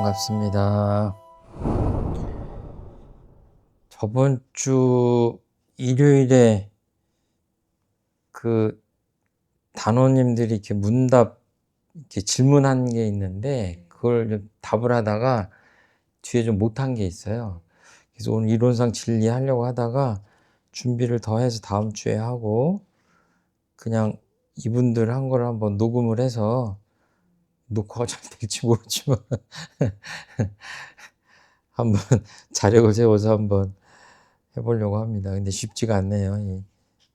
반갑습니다. 저번 주 일요일에 그 단원님들이 이렇게 문답 이렇게 질문한 게 있는데 그걸 좀 답을 하다가 뒤에 좀 못한 게 있어요. 그래서 오늘 이론상 진리하려고 하다가 준비를 더 해서 다음 주에 하고 그냥 이분들 한 걸 한번 녹음을 해서 녹화가 잘 될지 모르지만 한번 자력을 세워서 한번 해 보려고 합니다. 근데 쉽지가 않네요, 이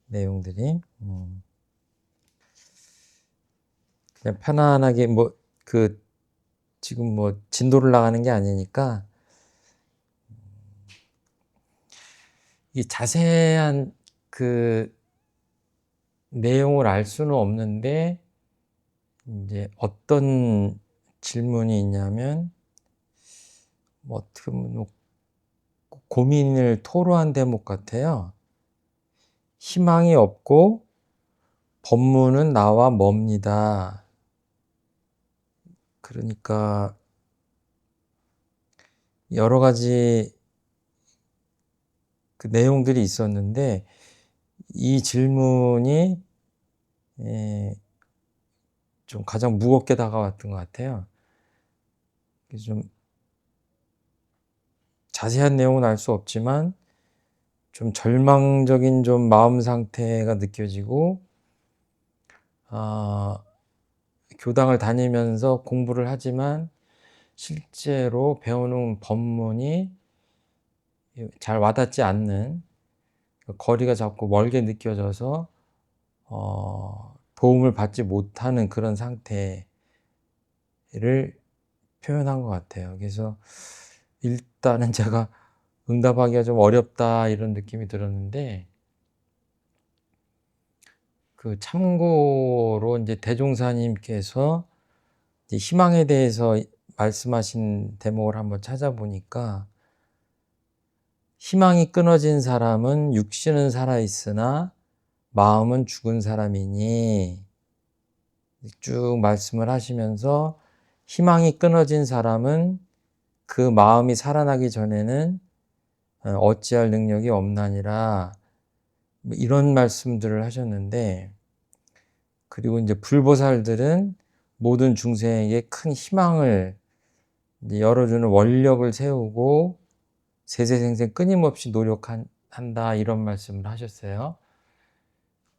내용들이. 그냥 편안하게 지금 진도를 나가는 게 아니니까 이 자세한 그 내용을 알 수는 없는데 이제 어떤 질문이 있냐면 어떻게 보면 고민을 토로한 대목 같아요. 희망이 없고 법문은 나와 멉니다. 그러니까 여러 가지 그 내용들이 있었는데 이 질문이 좀 가장 무겁게 다가왔던 것 같아요. 그래서 좀 자세한 내용은 알 수 없지만 좀 절망적인 좀 마음 상태가 느껴지고, 교당을 다니면서 공부를 하지만 실제로 배우는 법문이 잘 와닿지 않는, 거리가 자꾸 멀게 느껴져서 도움을 받지 못하는 그런 상태를 표현한 것 같아요. 그래서 일단은 제가 응답하기가 좀 어렵다 이런 느낌이 들었는데, 그 참고로 이제 대종사님께서 이제 희망에 대해서 말씀하신 대목을 한번 찾아보니까, 희망이 끊어진 사람은 육신은 살아있으나 마음은 죽은 사람이니, 쭉 말씀을 하시면서 희망이 끊어진 사람은 그 마음이 살아나기 전에는 어찌할 능력이 없나니라, 이런 말씀들을 하셨는데, 그리고 이제 불보살들은 모든 중생에게 큰 희망을 열어주는 원력을 세우고 세세생생 끊임없이 노력한다, 이런 말씀을 하셨어요.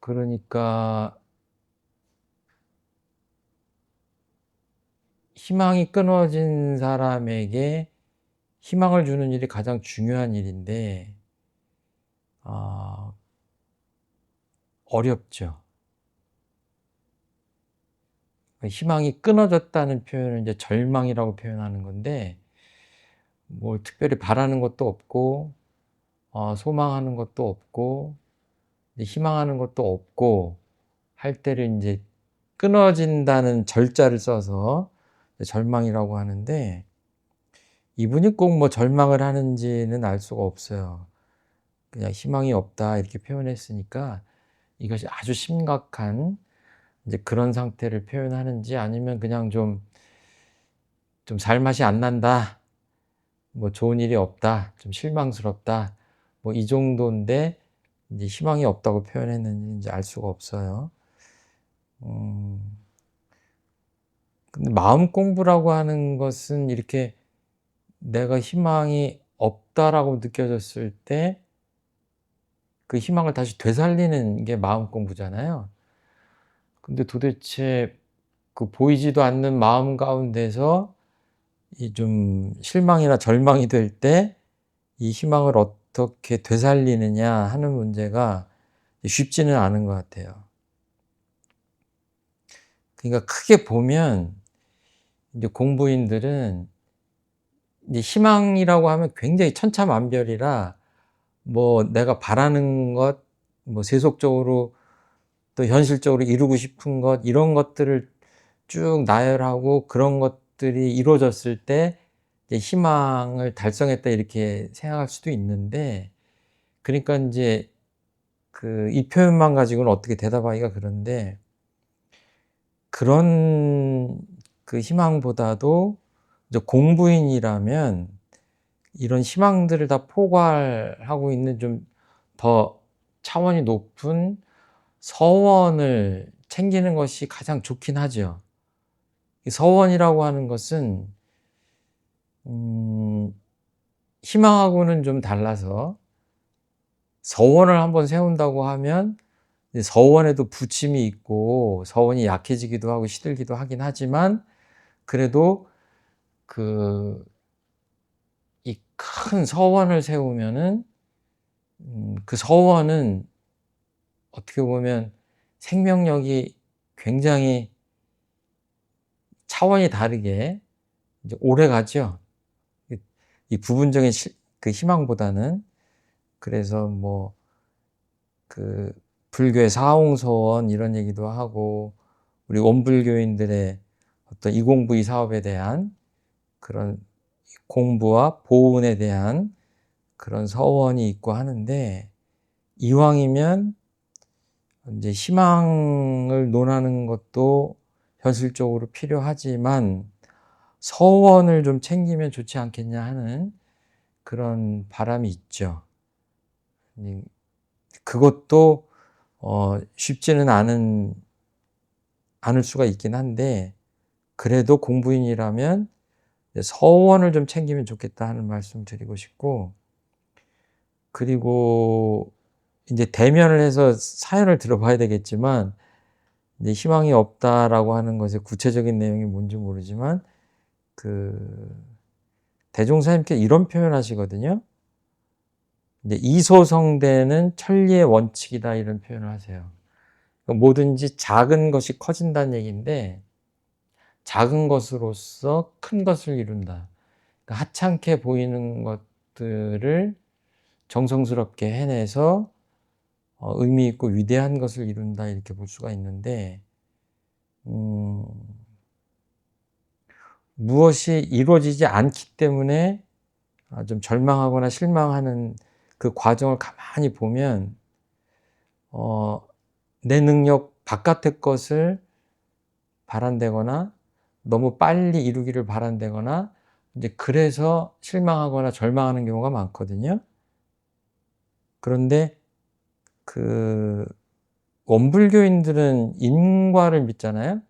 그러니까 희망이 끊어진 사람에게 희망을 주는 일이 가장 중요한 일인데 어렵죠. 희망이 끊어졌다는 표현을 이제 절망이라고 표현하는 건데, 뭘 특별히 바라는 것도 없고 소망하는 것도 없고 희망하는 것도 없고 할 때를 이제 끊어진다는 절자를 써서 절망이라고 하는데, 이분이 꼭 절망을 하는지는 알 수가 없어요. 그냥 희망이 없다 이렇게 표현했으니까 이것이 아주 심각한 이제 그런 상태를 표현하는지, 아니면 그냥 좀 살맛이 안 난다, 좋은 일이 없다, 좀 실망스럽다, 이 정도인데 이제 희망이 없다고 표현했는지 이제 알 수가 없어요. 근데 마음 공부라고 하는 것은 이렇게 내가 희망이 없다라고 느껴졌을 때 그 희망을 다시 되살리는 게 마음 공부잖아요. 근데 도대체 그 보이지도 않는 마음 가운데서 이 좀 실망이나 절망이 될 때 이 희망을 어떻게 되살리느냐 하는 문제가 쉽지는 않은 것 같아요. 그러니까 크게 보면 이제 공부인들은 이제 희망이라고 하면 굉장히 천차만별이라, 내가 바라는 것, 세속적으로 또 현실적으로 이루고 싶은 것, 이런 것들을 쭉 나열하고 그런 것들이 이루어졌을 때 이제 희망을 달성했다 이렇게 생각할 수도 있는데, 그러니까 이제 이 표현만 가지고는 어떻게 대답하기가 그런데, 그런 그 희망보다도 이제 공부인이라면 이런 희망들을 다 포괄하고 있는 좀 더 차원이 높은 서원을 챙기는 것이 가장 좋긴 하죠. 이 서원이라고 하는 것은 희망하고는 좀 달라서, 서원을 한번 세운다고 하면 서원에도 부침이 있고 서원이 약해지기도 하고 시들기도 하긴 하지만, 그래도 이 큰 서원을 세우면은 그 서원은 어떻게 보면 생명력이 굉장히 차원이 다르게 이제 오래 가죠. 이 부분적인 희망보다는. 그래서 불교의 사홍서원 이런 얘기도 하고, 우리 원불교인들의 어떤 이공부이 사업에 대한 그런 공부와 보훈에 대한 그런 서원이 있고 하는데, 이왕이면 이제 희망을 논하는 것도 현실적으로 필요하지만 서원을 좀 챙기면 좋지 않겠냐 하는 그런 바람이 있죠. 그것도 쉽지는 않을 수가 있긴 한데, 그래도 공부인이라면 서원을 좀 챙기면 좋겠다 하는 말씀 드리고 싶고, 그리고 이제 대면을 해서 사연을 들어봐야 되겠지만, 이제 희망이 없다라고 하는 것의 구체적인 내용이 뭔지 모르지만, 대종사님께 이런 표현을 하시거든요. 이제 이소성대는 천리의 원칙이다, 이런 표현을 하세요. 뭐든지 작은 것이 커진다는 얘기인데, 작은 것으로서 큰 것을 이룬다. 그러니까 하찮게 보이는 것들을 정성스럽게 해내서 의미 있고 위대한 것을 이룬다, 이렇게 볼 수가 있는데, 무엇이 이루어지지 않기 때문에 좀 절망하거나 실망하는 그 과정을 가만히 보면, 내 능력 바깥의 것을 바란다거나 너무 빨리 이루기를 바란다거나, 이제 그래서 실망하거나 절망하는 경우가 많거든요. 그런데 원불교인들은 인과를 믿잖아요.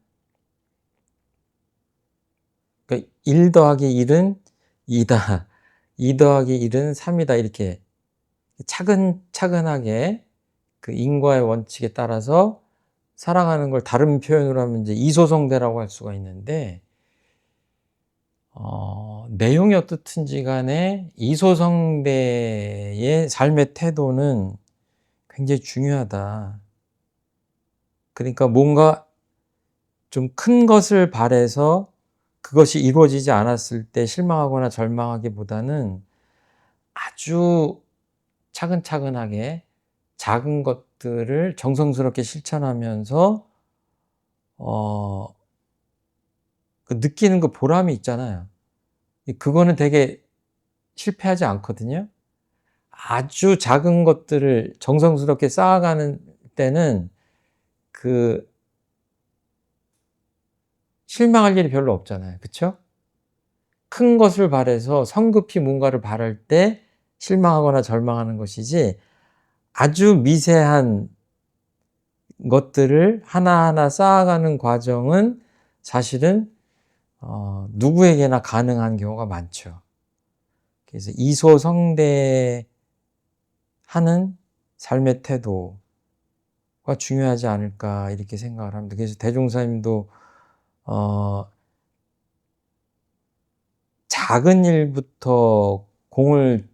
그러니까 1 더하기 1은 2다. 2 더하기 1은 3이다. 이렇게 차근차근하게 그 인과의 원칙에 따라서 살아가는 걸 다른 표현으로 하면 이제 이소성대라고 할 수가 있는데, 내용이 어떻든지 간에 이소성대의 삶의 태도는 굉장히 중요하다. 그러니까 뭔가 좀 큰 것을 바라서 그것이 이루어지지 않았을 때 실망하거나 절망하기보다는 아주 차근차근하게 작은 것들을 정성스럽게 실천하면서 느끼는 그 보람이 있잖아요. 그거는 되게 실패하지 않거든요. 아주 작은 것들을 정성스럽게 쌓아가는 때는 실망할 일이 별로 없잖아요. 그쵸? 큰 것을 바라서 성급히 뭔가를 바랄 때 실망하거나 절망하는 것이지, 아주 미세한 것들을 하나하나 쌓아가는 과정은 사실은 누구에게나 가능한 경우가 많죠. 그래서 이소성대하는 삶의 태도가 중요하지 않을까, 이렇게 생각을 합니다. 그래서 대종사님도 작은 일부터 공을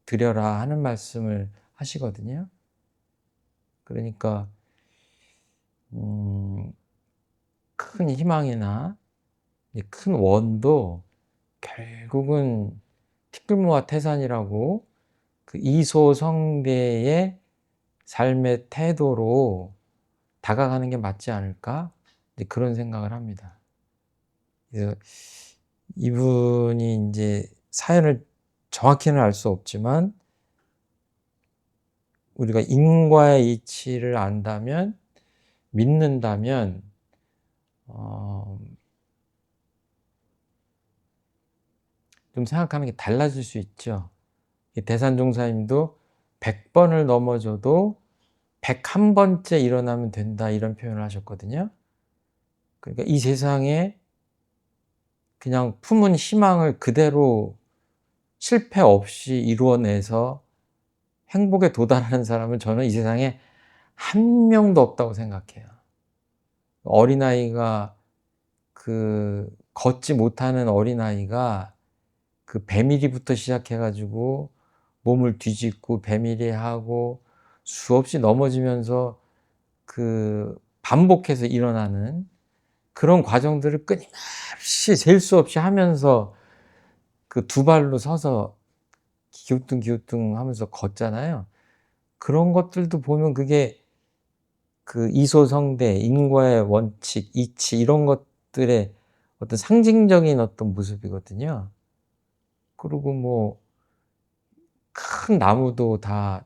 들여라 하는 말씀을 하시거든요. 그러니까 큰 희망이나 큰 원도 결국은 티끌모아 태산이라고, 그 이소성대의 삶의 태도로 다가가는 게 맞지 않을까, 그런 생각을 합니다. 그래서 이분이 이제 사연을 정확히는 알 수 없지만, 우리가 인과의 이치를 안다면, 믿는다면 좀 생각하는 게 달라질 수 있죠. 대산종사님도 100번을 넘어져도 101번째 일어나면 된다, 이런 표현을 하셨거든요. 그러니까 이 세상에 그냥 품은 희망을 그대로 실패 없이 이루어내서 행복에 도달하는 사람은 저는 이 세상에 한 명도 없다고 생각해요. 어린아이가 걷지 못하는 어린아이가 배밀이부터 시작해 가지고 몸을 뒤집고 배밀이하고 수없이 넘어지면서 반복해서 일어나는 그런 과정들을 끊임없이 셀 수 없이 하면서 두 발로 서서 기우뚱기우뚱 하면서 걷잖아요. 그런 것들도 보면 그게 이소성대, 인과의 원칙, 이치, 이런 것들의 어떤 상징적인 어떤 모습이거든요. 그리고 큰 나무도 다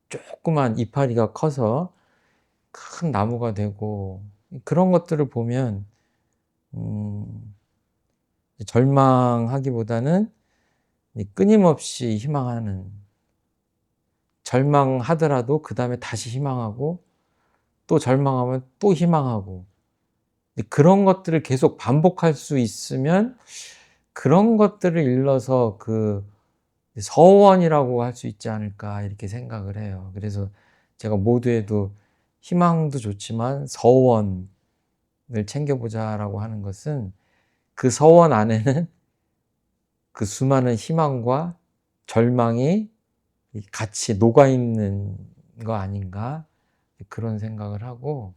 조그만 이파리가 커서 큰 나무가 되고, 그런 것들을 보면 절망하기보다는 끊임없이 희망하는, 절망하더라도 그 다음에 다시 희망하고, 또 절망하면 또 희망하고, 그런 것들을 계속 반복할 수 있으면 그런 것들을 일러서 서원이라고 할 수 있지 않을까, 이렇게 생각을 해요. 그래서 제가 모두에도 희망도 좋지만 서원을 챙겨보자라고 하는 것은 그 서원 안에는 수많은 희망과 절망이 같이 녹아있는 거 아닌가, 그런 생각을 하고,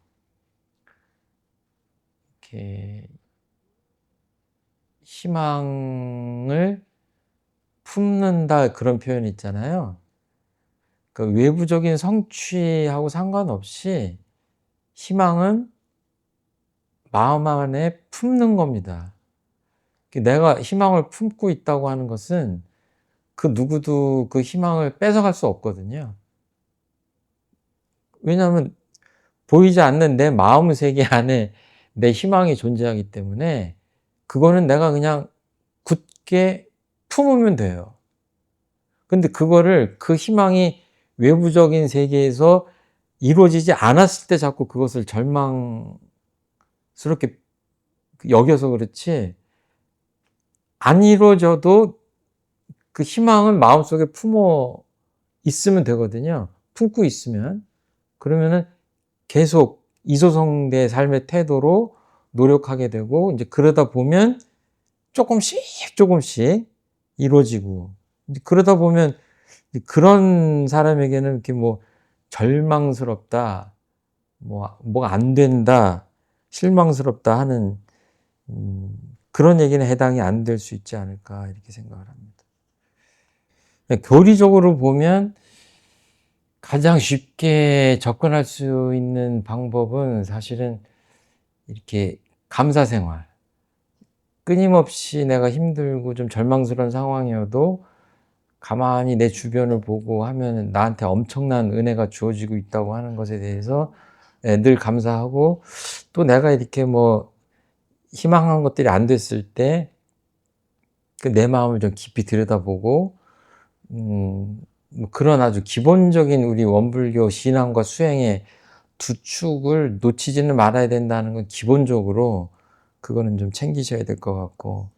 이렇게 희망을 품는다, 그런 표현이 있잖아요. 외부적인 성취하고 상관없이 희망은 마음 안에 품는 겁니다. 내가 희망을 품고 있다고 하는 것은 누구도 그 희망을 뺏어갈 수 없거든요. 왜냐하면 보이지 않는 내 마음 세계 안에 내 희망이 존재하기 때문에 그거는 내가 그냥 굳게 품으면 돼요. 근데 그거를, 희망이 외부적인 세계에서 이루어지지 않았을 때 자꾸 그것을 절망스럽게 여겨서 그렇지, 안 이루어져도 희망은 마음속에 품어 있으면 되거든요. 품고 있으면. 그러면은 계속 이소성대 삶의 태도로 노력하게 되고, 이제 그러다 보면 조금씩 이루어지고, 그러다 보면 그런 사람에게는 이렇게 절망스럽다, 뭐가 안 된다, 실망스럽다 하는 그런 얘기는 해당이 안 될 수 있지 않을까, 이렇게 생각을 합니다. 교리적으로 보면 가장 쉽게 접근할 수 있는 방법은 사실은 이렇게 감사생활, 끊임없이 내가 힘들고 좀 절망스러운 상황이어도 가만히 내 주변을 보고 하면 나한테 엄청난 은혜가 주어지고 있다고 하는 것에 대해서 늘 감사하고, 또 내가 이렇게 희망한 것들이 안 됐을 때 내 마음을 좀 깊이 들여다보고, 그런 아주 기본적인 우리 원불교 신앙과 수행의 두 축을 놓치지는 말아야 된다는 건 기본적으로 그거는 좀 챙기셔야 될 것 같고,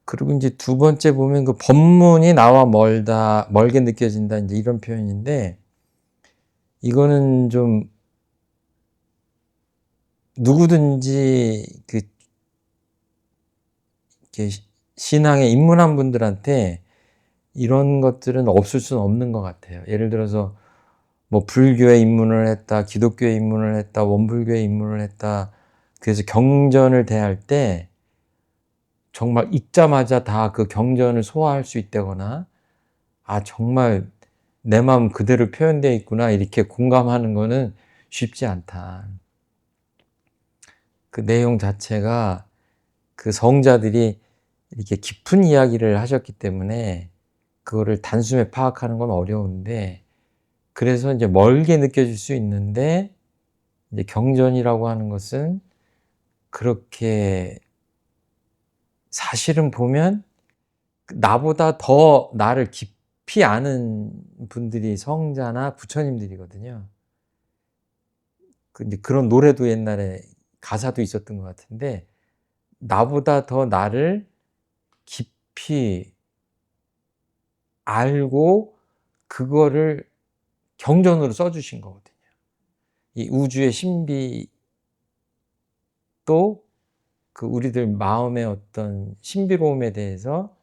그리고 이제 두 번째 보면 법문이 나와 멀게 느껴진다, 이제 이런 표현인데, 이거는 좀 누구든지 이렇게 신앙에 입문한 분들한테 이런 것들은 없을 수는 없는 것 같아요. 예를 들어서 불교에 입문을 했다, 기독교에 입문을 했다, 원불교에 입문을 했다, 그래서 경전을 대할 때 정말 읽자마자 다 그 경전을 소화할 수 있다거나, 정말 내 마음 그대로 표현되어 있구나, 이렇게 공감하는 거는 쉽지 않다. 그 내용 자체가 성자들이 이렇게 깊은 이야기를 하셨기 때문에 그거를 단숨에 파악하는 건 어려운데, 그래서 이제 멀게 느껴질 수 있는데, 이제 경전이라고 하는 것은 그렇게 사실은 보면 나보다 더 나를 깊이 아는 분들이 성자나 부처님들이거든요. 근데 그런 노래도 옛날에 가사도 있었던 것 같은데, 나보다 더 나를 깊이 알고 그거를 경전으로 써 주신 거거든요. 이 우주의 신비도 그 우리들 마음의 어떤 신비로움에 대해서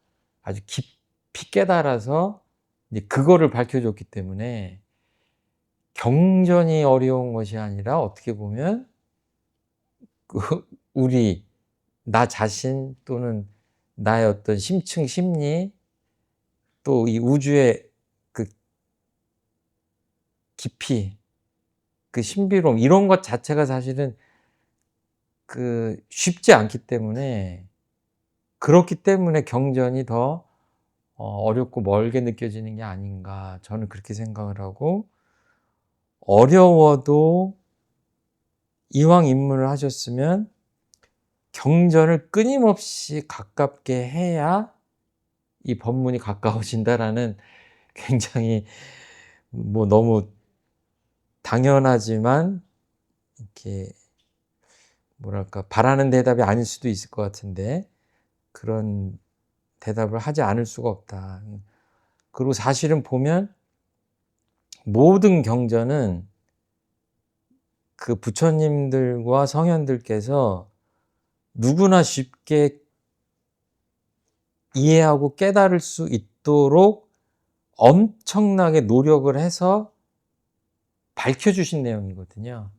아주 깊이 깨달아서 이제 그거를 밝혀줬기 때문에, 경전이 어려운 것이 아니라 어떻게 보면 그 우리 나 자신 또는 나의 어떤 심층 심리, 또 이 우주의 그 깊이, 그 신비로움, 이런 것 자체가 사실은 쉽지 않기 때문에, 그렇기 때문에 경전이 더 어렵고 멀게 느껴지는 게 아닌가, 저는 그렇게 생각을 하고, 어려워도 이왕 입문을 하셨으면 경전을 끊임없이 가깝게 해야 이 법문이 가까워진다라는, 굉장히 뭐 너무 당연하지만 이렇게 뭐랄까 바라는 대답이 아닐 수도 있을 것 같은데, 그런 대답을 하지 않을 수가 없다. 그리고 사실은 보면 모든 경전은 그 부처님들과 성현들께서 누구나 쉽게 이해하고 깨달을 수 있도록 엄청나게 노력을 해서 밝혀주신 내용이거든요.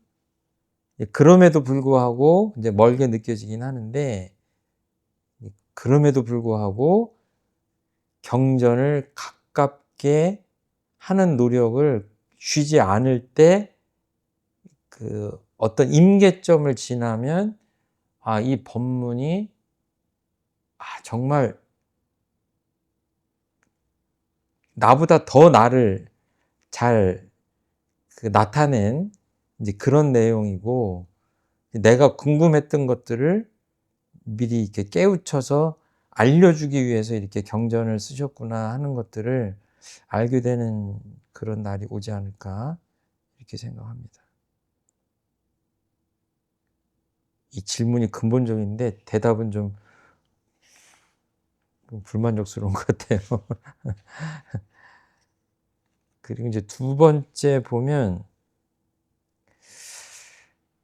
그럼에도 불구하고 이제 멀게 느껴지긴 하는데, 그럼에도 불구하고 경전을 가깝게 하는 노력을 쉬지 않을 때, 그 어떤 임계점을 지나면 이 법문이 정말 나보다 더 나를 잘 나타낸 이제 그런 내용이고, 내가 궁금했던 것들을 미리 이렇게 깨우쳐서 알려주기 위해서 이렇게 경전을 쓰셨구나 하는 것들을 알게 되는 그런 날이 오지 않을까, 이렇게 생각합니다. 이 질문이 근본적인데 대답은 좀 불만족스러운 것 같아요. 그리고 이제 두 번째 보면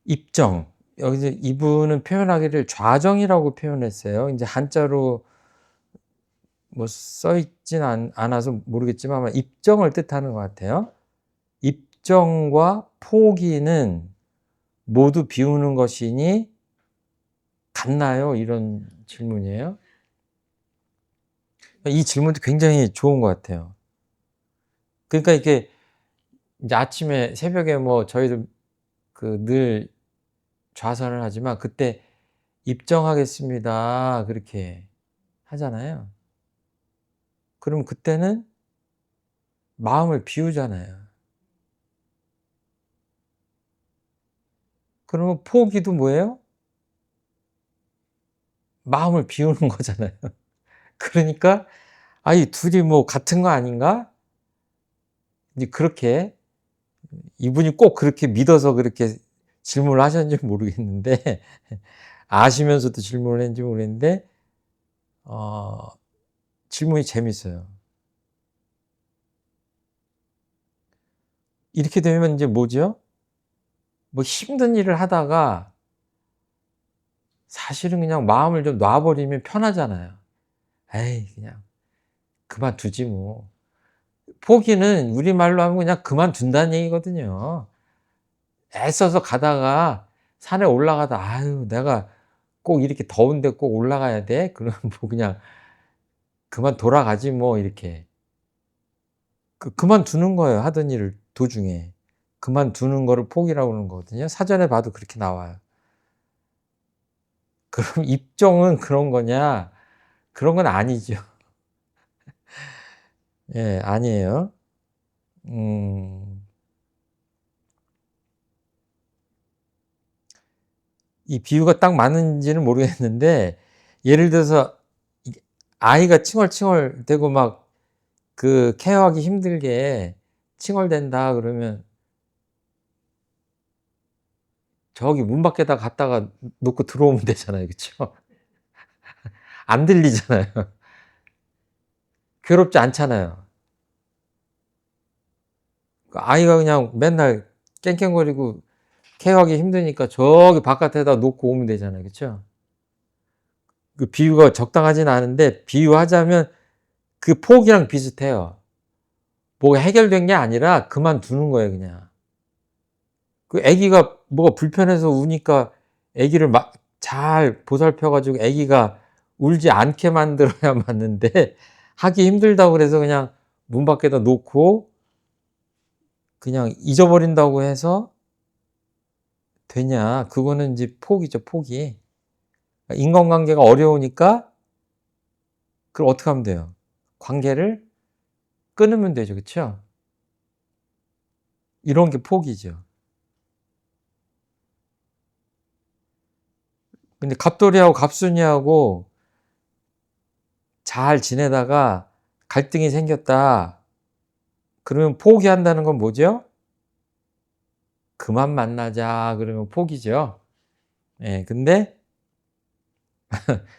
입정. 여기서 이분은 표현하기를 좌정이라고 표현했어요. 이제 한자로 뭐 써있진 않아서 모르겠지만 아마 입정을 뜻하는 것 같아요. 입정과 포기는 모두 비우는 것이니 같나요? 이런 질문이에요. 이 질문도 굉장히 좋은 것 같아요. 그러니까 이게 이제 아침에 새벽에 뭐 저희도 늘 좌선을 하지만 그때 입정하겠습니다 그렇게 하잖아요. 그럼 그때는 마음을 비우잖아요. 그러면 포기도 뭐예요? 마음을 비우는 거잖아요. 그러니까 이 둘이 뭐 같은 거 아닌가? 이제 그렇게, 이분이 꼭 그렇게 믿어서 그렇게 질문을 하셨는지 모르겠는데 아시면서도 질문을 했는지 모르겠는데 질문이 재밌어요. 이렇게 되면 이제 뭐죠? 뭐 힘든 일을 하다가 사실은 그냥 마음을 좀 놔버리면 편하잖아요. 에이, 그냥 그만두지 뭐. 포기는 우리말로 하면 그냥 그만둔다는 얘기거든요. 애써서 가다가 산에 올라가다 아유 내가 꼭 이렇게 더운데 꼭 올라가야 돼? 그러면 뭐 그냥 그만 돌아가지 뭐, 이렇게. 그만두는 거예요, 하던 일을 도중에. 그만두는 거를 포기라고 그러는 거거든요. 사전에 봐도 그렇게 나와요. 그럼 입종은 그런 거냐? 그런 건 아니죠. 예, 아니에요. 이 비유가 딱 맞는지는 모르겠는데, 예를 들어서 아이가 칭얼칭얼대고 막 그 케어하기 힘들게 칭얼댄다 그러면 저기 문 밖에다 갖다가 놓고 들어오면 되잖아요. 그쵸? 안 들리잖아요. 괴롭지 않잖아요. 아이가 그냥 맨날 깽깽거리고 케어하기 힘드니까 저기 바깥에다 놓고 오면 되잖아요. 그쵸? 그 비유가 적당하진 않은데 비유하자면 그 폭이랑 비슷해요. 뭐가 해결된 게 아니라 그만두는 거예요, 그냥. 그 아기가 뭐가 불편해서 우니까 아기를 막 잘 보살펴 가지고 아기가 울지 않게 만들어야 맞는데 하기 힘들다고 그래서 그냥 문 밖에다 놓고 그냥 잊어버린다고 해서 되냐? 그거는 이제 포기죠, 포기. 인간관계가 어려우니까 그걸 어떻게 하면 돼요? 관계를 끊으면 되죠. 그쵸? 이런 게 포기죠. 근데 갑돌이하고 갑순이하고 잘 지내다가 갈등이 생겼다. 그러면 포기한다는 건 뭐죠? 그만 만나자 그러면 포기죠. 예, 근데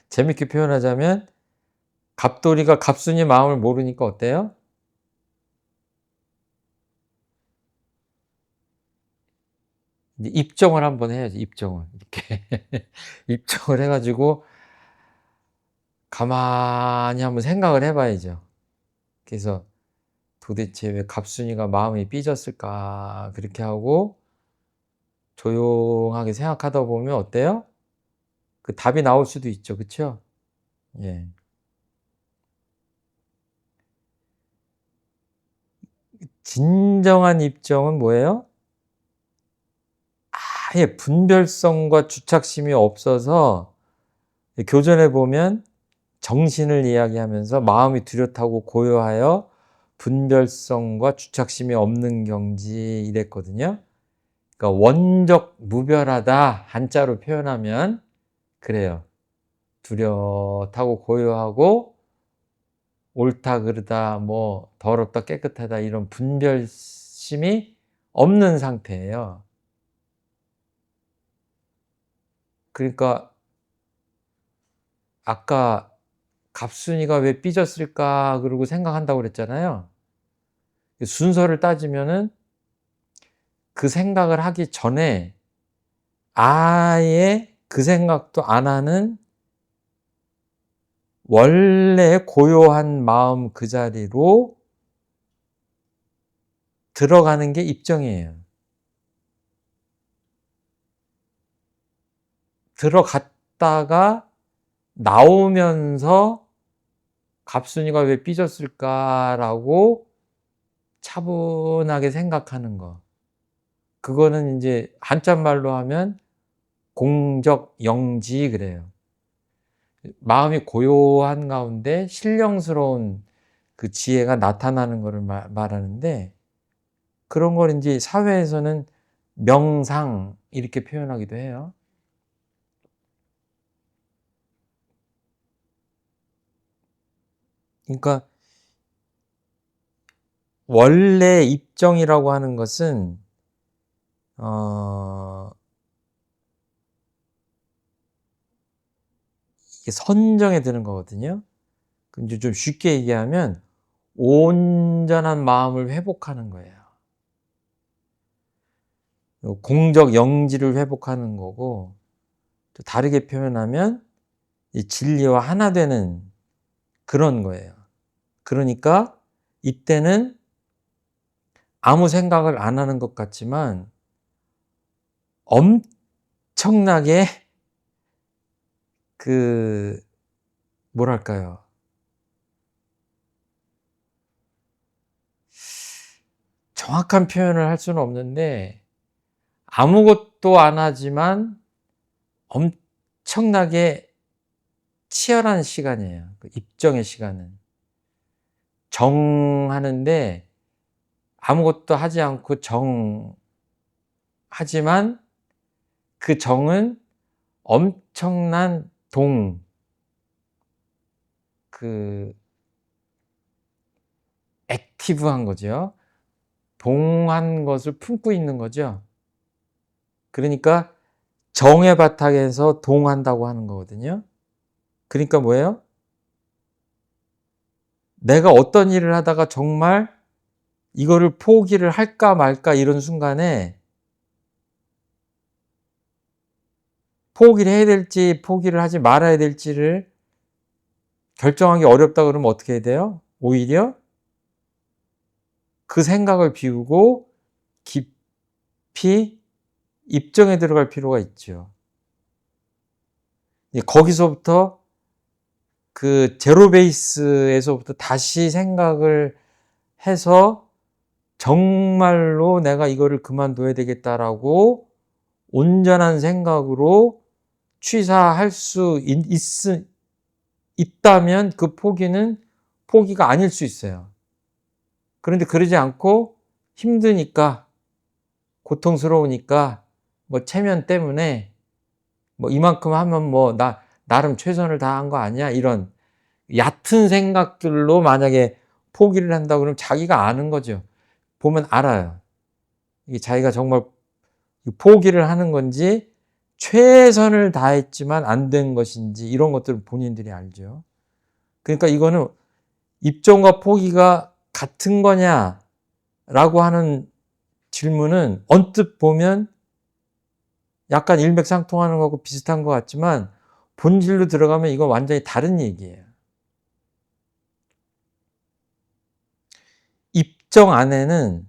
재밌게 표현하자면 갑돌이가 갑순이 마음을 모르니까 어때요? 이제 입정을 한번 해야지, 입정을. 이렇게. 입정을 해가지고 가만히 한번 생각을 해봐야죠. 그래서 도대체 왜 갑순이가 마음이 삐졌을까? 그렇게 하고 조용하게 생각하다 보면 어때요? 그 답이 나올 수도 있죠. 그쵸? 예. 진정한 입정은 뭐예요? 아예 분별성과 주착심이 없어서 교전에 보면 정신을 이야기하면서 마음이 뚜렷하고 고요하여 분별성과 주착심이 없는 경지 이랬거든요. 그러니까 원적 무별하다 한자로 표현하면 그래요. 뚜렷하고 고요하고 옳다 그르다 뭐 더럽다 깨끗하다 이런 분별심이 없는 상태예요. 그러니까 아까 갑순이가 왜 삐졌을까 그러고 생각한다고 그랬잖아요. 순서를 따지면은 그 생각을 하기 전에 아예 그 생각도 안 하는 원래 고요한 마음 그 자리로 들어가는 게 입정이에요. 들어갔다가 나오면서 갑순이가 왜 삐졌을까라고 차분하게 생각하는 거. 그거는 이제 한자말로 하면 공적영지 그래요. 마음이 고요한 가운데 신령스러운 그 지혜가 나타나는 것을 말하는데 그런 걸 이제 사회에서는 명상 이렇게 표현하기도 해요. 그러니까 원래 입정이라고 하는 것은 이게 선정에 드는 거거든요. 근데 좀 쉽게 얘기하면 온전한 마음을 회복하는 거예요. 공적 영지를 회복하는 거고 또 다르게 표현하면 이 진리와 하나 되는 그런 거예요. 그러니까 이때는 아무 생각을 안 하는 것 같지만 엄청나게 그 뭐랄까요? 정확한 표현을 할 수는 없는데 아무것도 안 하지만 엄청나게 치열한 시간이에요. 그 입정의 시간은. 정하는데 아무것도 하지 않고 하지만 그 정은 엄청난 액티브한 거죠. 동한 것을 품고 있는 거죠. 그러니까 정의 바탕에서 동한다고 하는 거거든요. 그러니까 뭐예요? 내가 어떤 일을 하다가 정말 이거를 포기를 할까 말까 이런 순간에 포기를 해야 될지 포기를 하지 말아야 될지를 결정하기 어렵다 그러면 어떻게 해야 돼요? 오히려 그 생각을 비우고 깊이 입정에 들어갈 필요가 있죠. 거기서부터 그 제로 베이스에서부터 다시 생각을 해서 정말로 내가 이거를 그만둬야 되겠다라고 온전한 생각으로 취사할 수 있다면 그 포기는 포기가 아닐 수 있어요. 그런데 그러지 않고 힘드니까, 고통스러우니까, 체면 때문에 이만큼 하면 나름 최선을 다한 거 아니야? 이런 얕은 생각들로 만약에 포기를 한다 그러면 자기가 아는 거죠. 보면 알아요. 이게 자기가 정말 포기를 하는 건지 최선을 다했지만 안 된 것인지 이런 것들을 본인들이 알죠. 그러니까 이거는 입정과 포기가 같은 거냐라고 하는 질문은 언뜻 보면 약간 일맥상통하는 거하고 비슷한 것 같지만 본질로 들어가면 이건 완전히 다른 얘기예요. 입정 안에는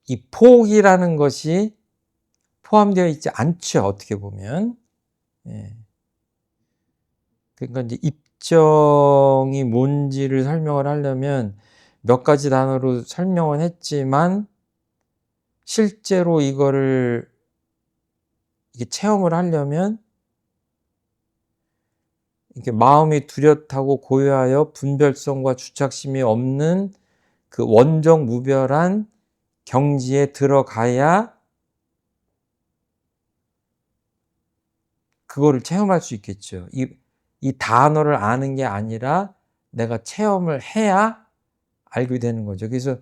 이 포기라는 것이 포함되어 있지 않죠. 어떻게 보면. 예. 그러니까 이제 입정이 뭔지를 설명을 하려면 몇 가지 단어로 설명은 했지만 실제로 이거를 체험을 하려면 이렇게 마음이 뚜렷하고 고요하여 분별성과 주착심이 없는 그 원정 무별한 경지에 들어가야 그거를 체험할 수 있겠죠. 이 단어를 아는 게 아니라 내가 체험을 해야 알게 되는 거죠. 그래서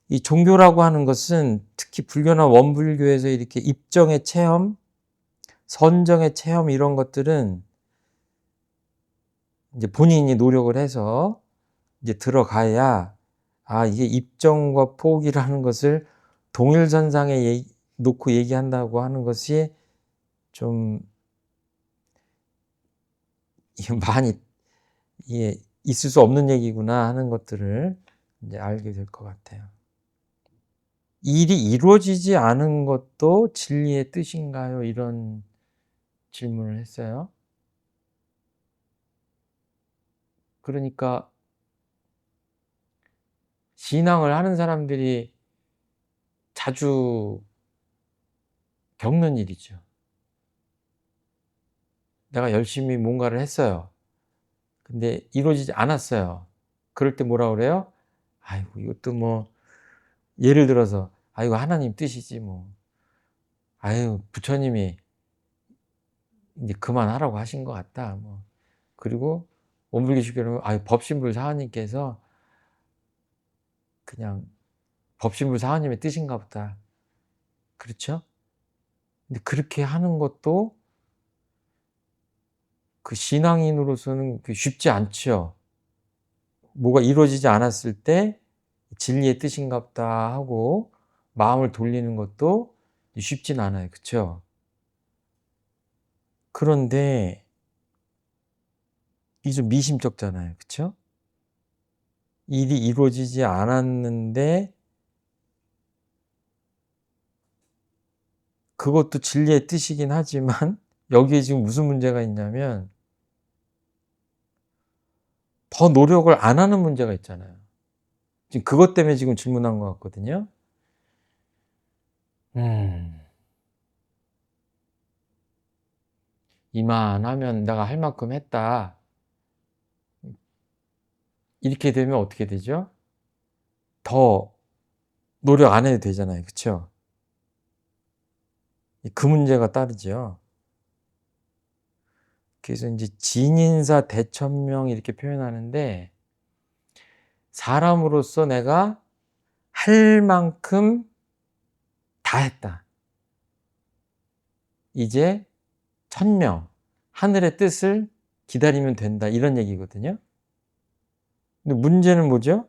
이 종교라고 하는 것은 특히 불교나 원불교에서 이렇게 입정의 체험, 선정의 체험 이런 것들은 이제 본인이 노력을 해서 이제 들어가야 이게 입정과 포기라는 것을 동일선상에 놓고 얘기한다고 하는 것이 좀 많이 있을 수 없는 얘기구나 하는 것들을 이제 알게 될 것 같아요. 일이 이루어지지 않은 것도 진리의 뜻인가요? 이런 질문을 했어요. 그러니까 신앙을 하는 사람들이 자주 겪는 일이죠. 내가 열심히 뭔가를 했어요. 근데 이루어지지 않았어요. 그럴 때 뭐라 그래요? 아이고, 이것도 예를 들어서, 이거 하나님 뜻이지 아유, 부처님이 이제 그만하라고 하신 것 같다. 그리고 원불교 주교는 법신불 사화님께서 그냥 법신불 사화님의 뜻인가 보다. 그렇죠? 근데 그렇게 하는 것도 그 신앙인으로서는 쉽지 않죠. 뭐가 이루어지지 않았을 때 진리의 뜻인가 보다 하고 마음을 돌리는 것도 쉽진 않아요. 그렇죠? 그런데 이게 좀 미심쩍잖아요. 그렇죠? 일이 이루어지지 않았는데 그것도 진리의 뜻이긴 하지만 여기에 지금 무슨 문제가 있냐면 더 노력을 안 하는 문제가 있잖아요. 지금 그것 때문에 지금 질문한 것 같거든요. 이만하면 내가 할 만큼 했다. 이렇게 되면 어떻게 되죠? 더 노력 안 해도 되잖아요. 그렇죠? 그 문제가 따르죠. 그래서 이제 진인사 대천명 이렇게 표현하는데, 사람으로서 내가 할 만큼 다 했다. 이제 천명, 하늘의 뜻을 기다리면 된다. 이런 얘기거든요. 근데 문제는 뭐죠?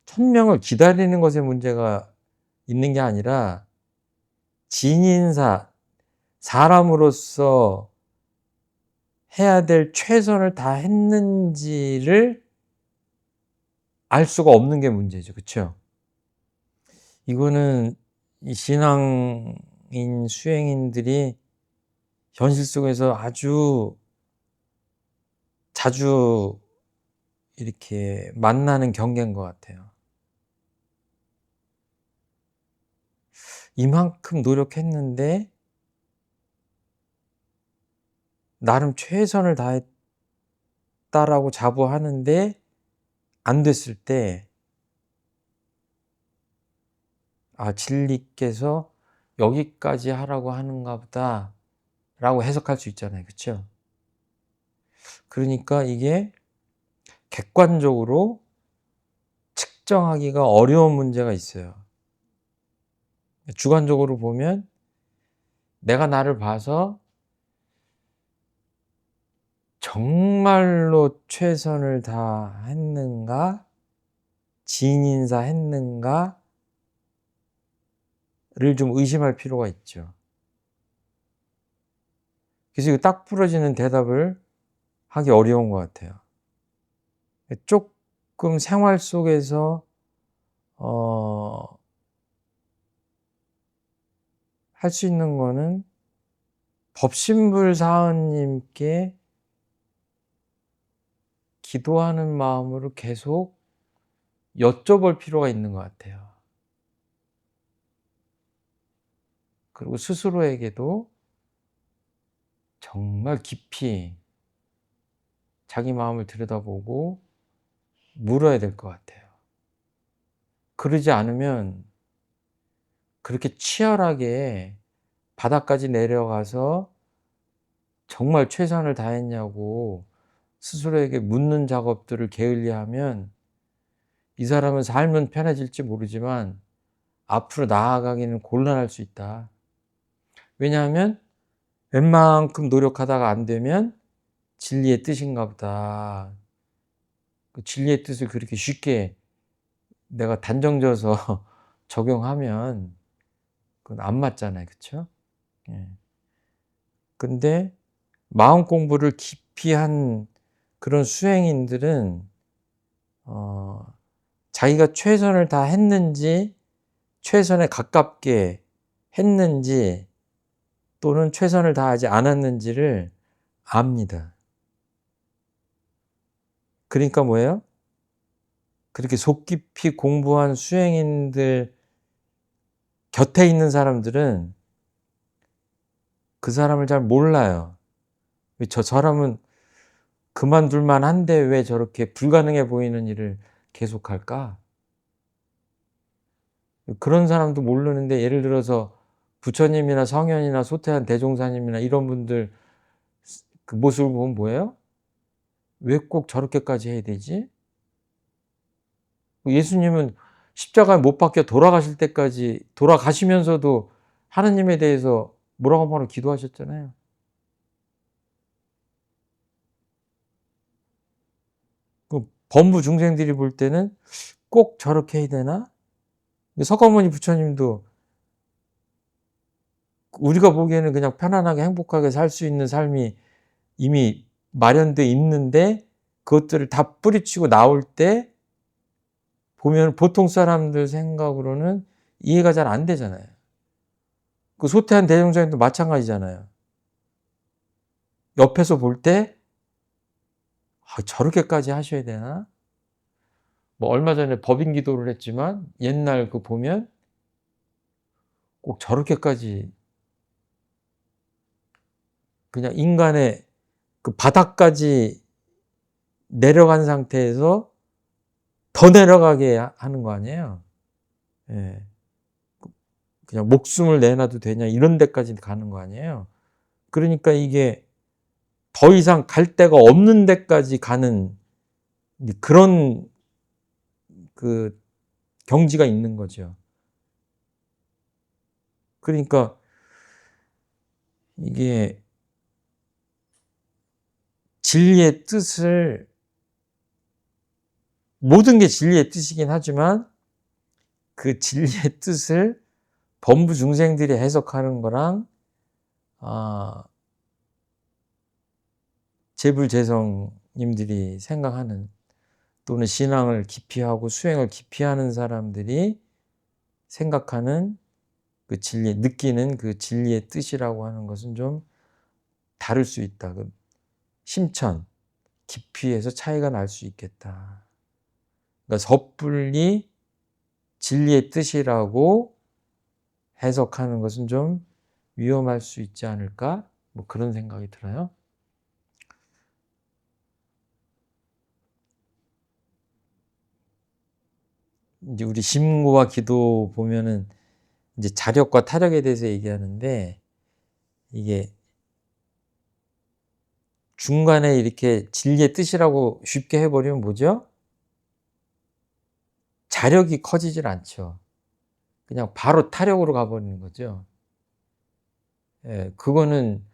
천명을 기다리는 것에 문제가 있는 게 아니라, 진인사, 사람으로서 해야 될 최선을 다 했는지를 알 수가 없는 게 문제죠. 그렇죠? 이거는 이 신앙인 수행인들이 현실 속에서 아주 자주 이렇게 만나는 경계인 것 같아요. 이만큼 노력했는데 나름 최선을 다했다라고 자부하는데 안 됐을 때, 아, 진리께서 여기까지 하라고 하는가 보다 라고 해석할 수 있잖아요. 그렇죠? 그러니까 이게 객관적으로 측정하기가 어려운 문제가 있어요. 주관적으로 보면 내가 나를 봐서 정말로 최선을 다했는가, 진인사 했는가를 좀 의심할 필요가 있죠. 그래서 이거 딱 부러지는 대답을 하기 어려운 것 같아요. 조금 생활 속에서 할 수 있는 거는 법신불 사원님께 기도하는 마음으로 계속 여쭤볼 필요가 있는 것 같아요. 그리고 스스로에게도 정말 깊이 자기 마음을 들여다보고 물어야 될 것 같아요. 그러지 않으면 그렇게 치열하게 바닥까지 내려가서 정말 최선을 다했냐고 스스로에게 묻는 작업들을 게을리하면 이 사람은 삶은 편해질지 모르지만 앞으로 나아가기는 곤란할 수 있다. 왜냐하면 웬만큼 노력하다가 안 되면 진리의 뜻인가 보다. 그 진리의 뜻을 그렇게 쉽게 내가 단정져서 적용하면 그건 안 맞잖아요. 그렇죠? 예. 근데 마음 공부를 깊이 한 그런 수행인들은 자기가 최선을 다했는지, 최선에 가깝게 했는지, 또는 최선을 다하지 않았는지를 압니다. 그러니까 뭐예요? 그렇게 속 깊이 공부한 수행인들 곁에 있는 사람들은 그 사람을 잘 몰라요. 저 사람은 그만둘만 한데 왜 저렇게 불가능해 보이는 일을 계속할까? 그런 사람도 모르는데, 예를 들어서 부처님이나 성현이나 소태한 대종사님이나 이런 분들 그 모습을 보면 뭐예요? 왜 꼭 저렇게까지 해야 되지? 예수님은 십자가에 못 박혀 돌아가실 때까지, 돌아가시면서도 하느님에 대해서 뭐라고 말하고 기도하셨잖아요. 그 범부 중생들이 볼 때는 꼭 저렇게 해야 되나? 석가모니 부처님도 우리가 보기에는 그냥 편안하게 행복하게 살 수 있는 삶이 이미 마련돼 있는데, 그것들을 다 뿌리치고 나올 때 보면 보통 사람들 생각으로는 이해가 잘 안 되잖아요. 그 소태한 대종사님도 마찬가지잖아요. 옆에서 볼 때 저렇게까지 하셔야 되나? 뭐 얼마 전에 법인 기도를 했지만 옛날 그 보면 꼭 저렇게까지, 그냥 인간의 그 바닥까지 내려간 상태에서 더 내려가게 하는 거 아니에요? 예. 그냥 목숨을 내놔도 되냐 이런 데까지 가는 거 아니에요? 그러니까 이게 더 이상 갈 데가 없는 데까지 가는 그런 그 경지가 있는 거죠. 그러니까 이게 진리의 뜻을, 모든 게 진리의 뜻이긴 하지만 그 진리의 뜻을 범부 중생들이 해석하는 거랑 재불재성님들이 생각하는, 또는 신앙을 깊이 하고 수행을 깊이 하는 사람들이 생각하는 그 진리, 느끼는 그 진리의 뜻이라고 하는 것은 좀 다를 수 있다. 그 심천, 깊이에서 차이가 날 수 있겠다. 그러니까 섣불리 진리의 뜻이라고 해석하는 것은 좀 위험할 수 있지 않을까? 뭐 그런 생각이 들어요. 이제 우리 심고와 기도 보면은 이제 자력과 타력에 대해서 얘기하는데, 이게 중간에 이렇게 진리의 뜻이라고 쉽게 해버리면 뭐죠? 자력이 커지질 않죠. 그냥 바로 타력으로 가버리는 거죠. 예, 그거는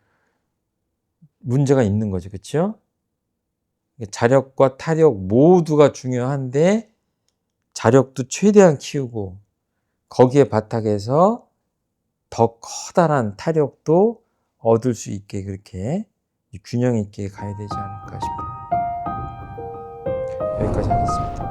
문제가 있는 거죠. 그렇죠? 자력과 타력 모두가 중요한데 자력도 최대한 키우고 거기에 바탕에서 더 커다란 타력도 얻을 수 있게 그렇게 균형 있게 가야 되지 않을까 싶어요. 여기까지 하겠습니다.